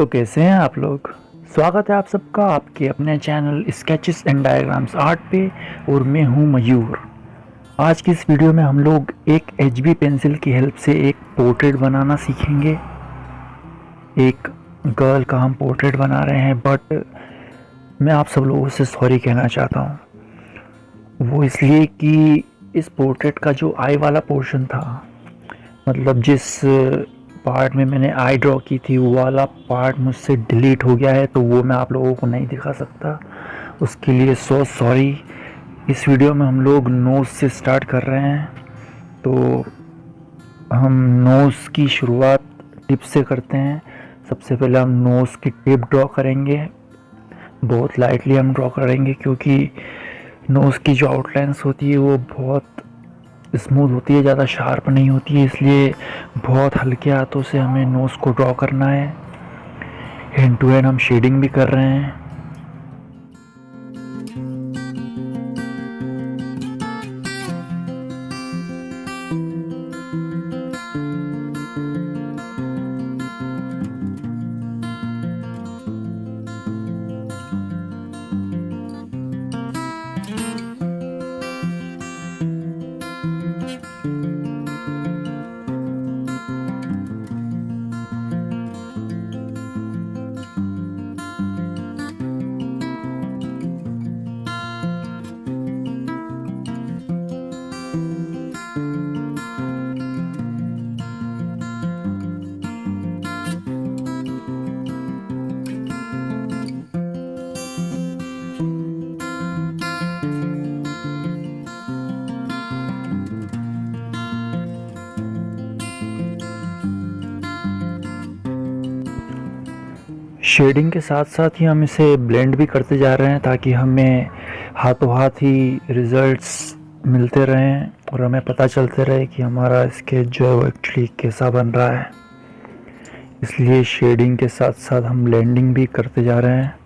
तो कैसे हैं आप लोग। स्वागत है आप सबका आपके अपने channel sketches and diagrams art पे। और मैं हूं मयूर। आज की इस वीडियो में हम लोग एक HB पेंसिल की हेल्प से एक पोर्ट्रेट बनाना सीखेंगे। एक गर्ल का हम पोर्ट्रेट बना रहे हैं, बट मैं आप सब लोगों से सॉरी कहना चाहता हूं। वो इसलिए कि इस पोर्ट्रेट का जो आई वाला पोर्शन था, मतलब जिस पार्ट में मैंने आई ड्रॉ की थी, वो वाला पार्ट मुझसे डिलीट हो गया है, तो वो मैं आप लोगों को नहीं दिखा सकता। उसके लिए सो सॉरी। इस वीडियो में हम लोग नोज़ से स्टार्ट कर रहे हैं। तो हम नोज़ की शुरुआत टिप से करते हैं। सबसे पहले हम नोज़ की टिप ड्रॉ करेंगे। बहुत लाइटली हम ड्रॉ करेंगे, क्योंकि नोज़ की जो आउटलाइंस होती है वो बहुत स्मूथ होती है, ज़्यादा शार्प नहीं होती है, इसलिए बहुत हल्के हाथों से हमें नोज़ को ड्रॉ करना है। हैंड टू हैंड हम शेडिंग भी कर रहे हैं। शेडिंग के साथ साथ ही हम इसे ब्लेंड भी करते जा रहे हैं, ताकि हमें हाथों हाथ ही रिजल्ट्स मिलते रहें और हमें पता चलते रहे कि हमारा स्केच जो है वो एक्चुअली कैसा बन रहा है। इसलिए शेडिंग के साथ साथ हम ब्लेंडिंग भी करते जा रहे हैं।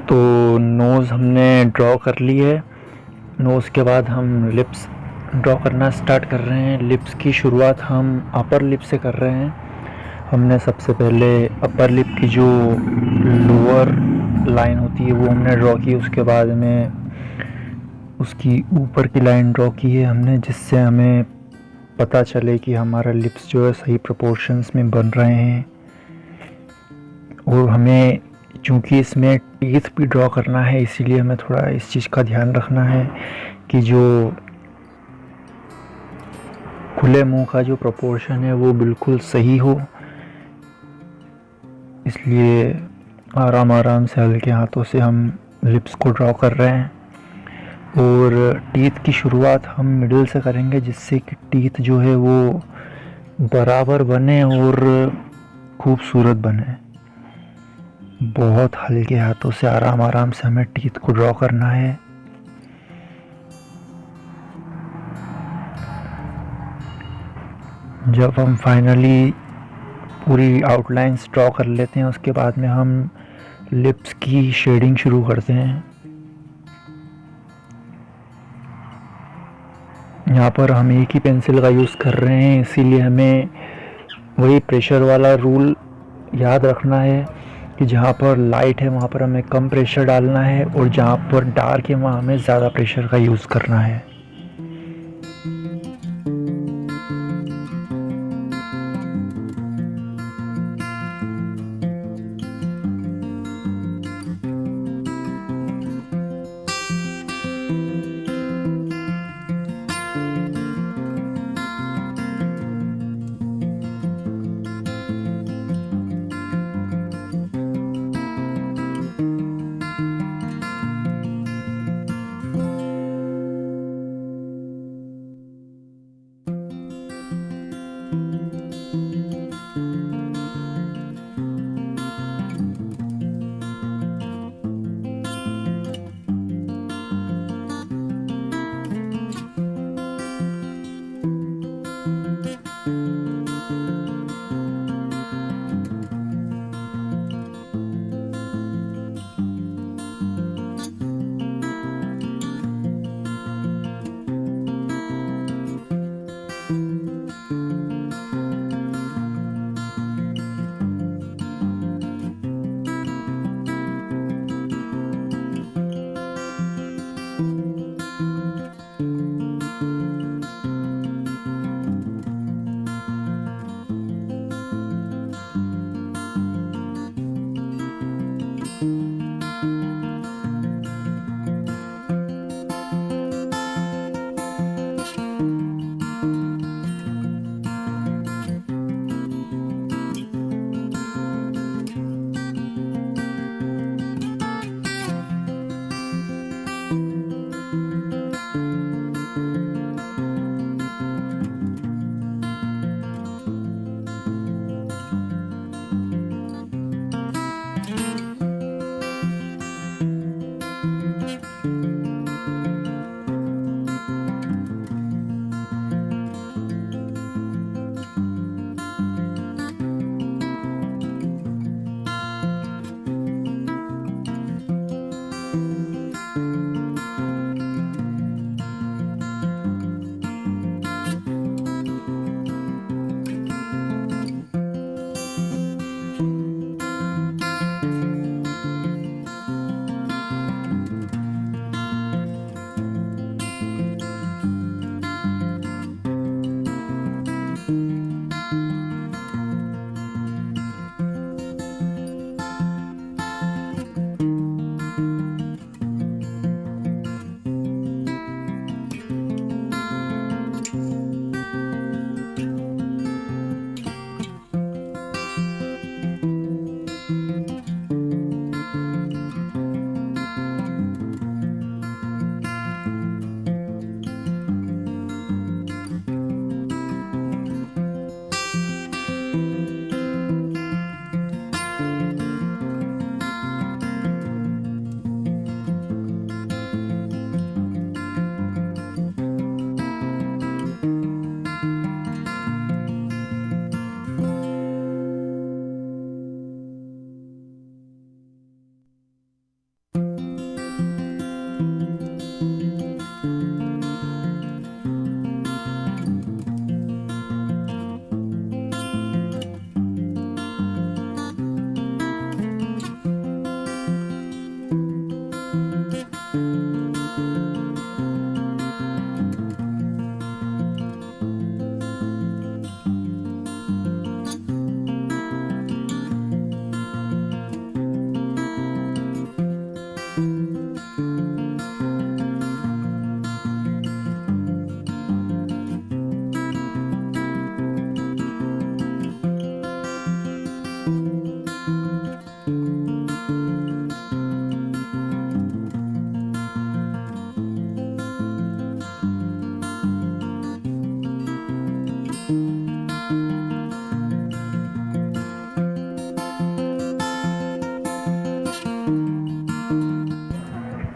तो नोज़ हमने ड्रॉ कर ली है। नोज़ के बाद हम लिप्स ड्रॉ करना स्टार्ट कर रहे हैं। लिप्स की शुरुआत हम अपर लिप से कर रहे हैं। हमने सबसे पहले अपर लिप की जो लोअर लाइन होती है वो हमने ड्रॉ की, उसके बाद में उसकी ऊपर की लाइन ड्रॉ की है हमने, जिससे हमें पता चले कि हमारा लिप्स जो है सही प्रोपोर्शंस में बन रहे हैं। और हमें चूँकि इसमें टीथ भी ड्रॉ करना है, इसीलिए हमें थोड़ा इस चीज़ का ध्यान रखना है कि जो खुले मुंह का जो प्रोपोर्शन है वो बिल्कुल सही हो। इसलिए आराम आराम से हल्के हाथों से हम लिप्स को ड्रॉ कर रहे हैं। और टीथ की शुरुआत हम मिडिल से करेंगे, जिससे कि टीथ जो है वो बराबर बने और खूबसूरत बने। बहुत हल्के हाथों से आराम आराम से हमें टीथ को ड्रॉ करना है। जब हम फाइनली पूरी आउटलाइंस ड्रॉ कर लेते हैं, उसके बाद में हम लिप्स की शेडिंग शुरू करते हैं। यहाँ पर हम एक ही पेंसिल का यूज़ कर रहे हैं, इसीलिए हमें वही प्रेशर वाला रूल याद रखना है कि जहाँ पर लाइट है वहाँ पर हमें कम प्रेशर डालना है और जहाँ पर डार्क है वहाँ हमें ज़्यादा प्रेशर का यूज़ करना है।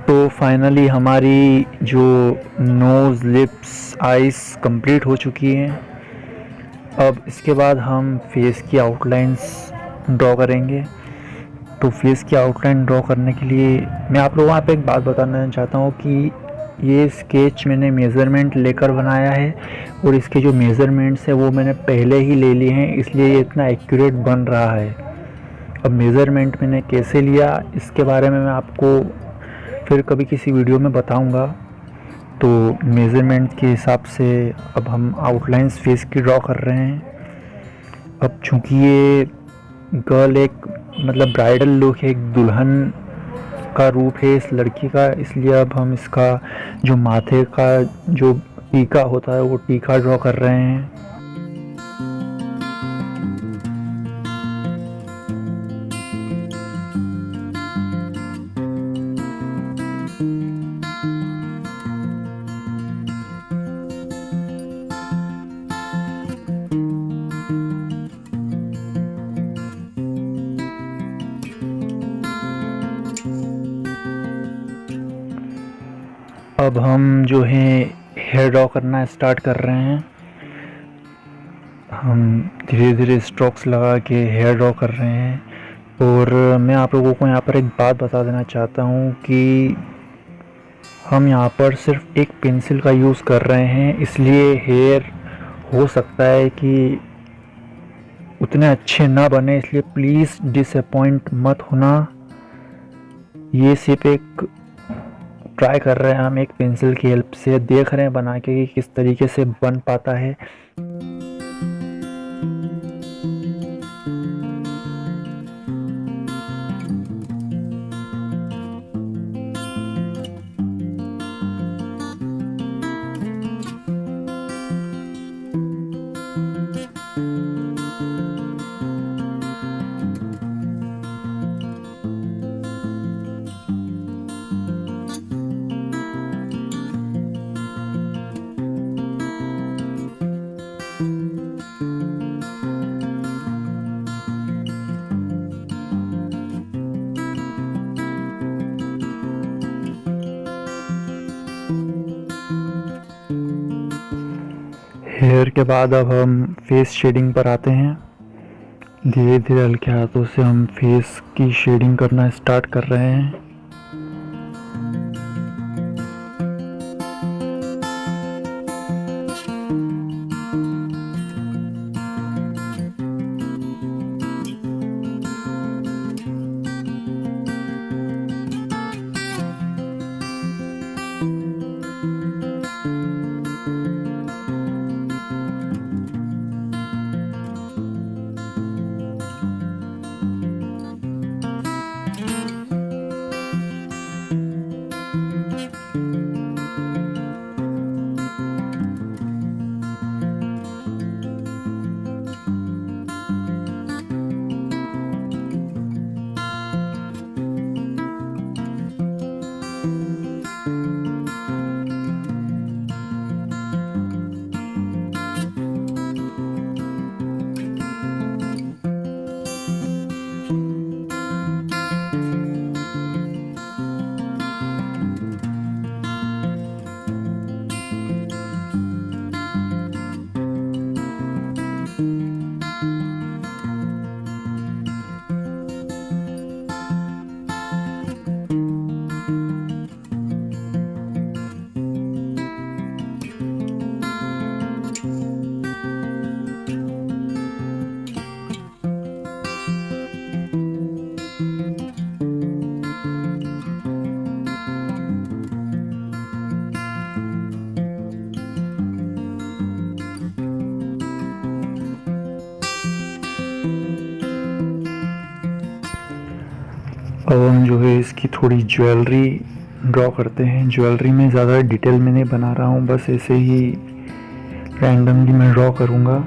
तो फाइनली हमारी जो नोज़, लिप्स, आइज़ कंप्लीट हो चुकी हैं। अब इसके बाद हम फेस की आउटलाइंस ड्रॉ करेंगे। तो फेस की आउटलाइन ड्रॉ करने के लिए मैं आप लोगों को यहाँ पे एक बात बताना चाहता हूँ कि ये स्केच मैंने मेज़रमेंट लेकर बनाया है और इसके जो मेज़रमेंट्स है वो मैंने पहले ही ले लिए हैं, इसलिए ये इतना एक्यूरेट बन रहा है। अब मेज़रमेंट मैंने कैसे लिया इसके बारे में मैं आपको फिर कभी किसी वीडियो में बताऊंगा। तो मेज़रमेंट के हिसाब से अब हम आउटलाइंस फेस की ड्रॉ कर रहे हैं। अब चूँकि ये गर्ल एक मतलब ब्राइडल लुक है, एक दुल्हन का रूप है इस लड़की का, इसलिए अब हम इसका जो माथे का जो टीका होता है वो टीका ड्रॉ कर रहे हैं। अब हम जो है हेयर ड्रॉ करना स्टार्ट कर रहे हैं। हम धीरे धीरे स्ट्रोक्स लगा के हेयर ड्रॉ कर रहे हैं। और मैं आप लोगों को यहाँ पर एक बात बता देना चाहता हूँ कि हम यहाँ पर सिर्फ एक पेंसिल का यूज़ कर रहे हैं, इसलिए हेयर हो सकता है कि उतने अच्छे ना बने, इसलिए प्लीज़ डिसअपॉइंट मत होना। ये सिर्फ एक ट्राई कर रहे हैं, हम एक पेंसिल की हेल्प से देख रहे हैं बना के कि किस तरीके से बन पाता है। हेयर के बाद अब हम फेस शेडिंग पर आते हैं। धीरे धीरे हल्के हाथों से हम फेस की शेडिंग करना स्टार्ट कर रहे हैं। अब हम जो है इसकी थोड़ी ज्वेलरी ड्रॉ करते हैं। ज्वेलरी में ज़्यादा डिटेल में नहीं बना रहा हूँ, बस ऐसे ही रैंडमली मैं ड्रॉ करूँगा।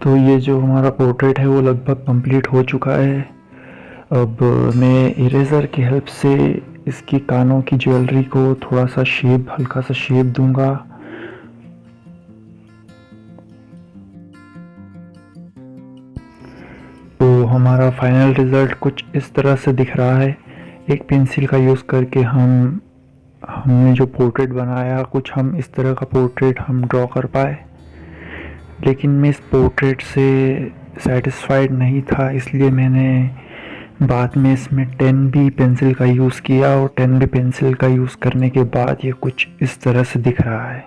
तो ये जो हमारा पोर्ट्रेट है वो लगभग कंप्लीट हो चुका है। अब मैं इरेज़र की हेल्प से इसकी कानों की ज्वेलरी को थोड़ा सा शेप, हल्का सा शेप दूंगा। तो हमारा फाइनल रिज़ल्ट कुछ इस तरह से दिख रहा है। एक पेंसिल का यूज़ करके हमने जो पोर्ट्रेट बनाया, कुछ हम इस तरह का पोर्ट्रेट हम ड्रॉ कर पाए। लेकिन मैं इस पोर्ट्रेट से सेटिस्फाइड नहीं था, इसलिए मैंने बाद में इसमें 10B पेंसिल का यूज़ किया और 10B पेंसिल का यूज़ करने के बाद ये कुछ इस तरह से दिख रहा है।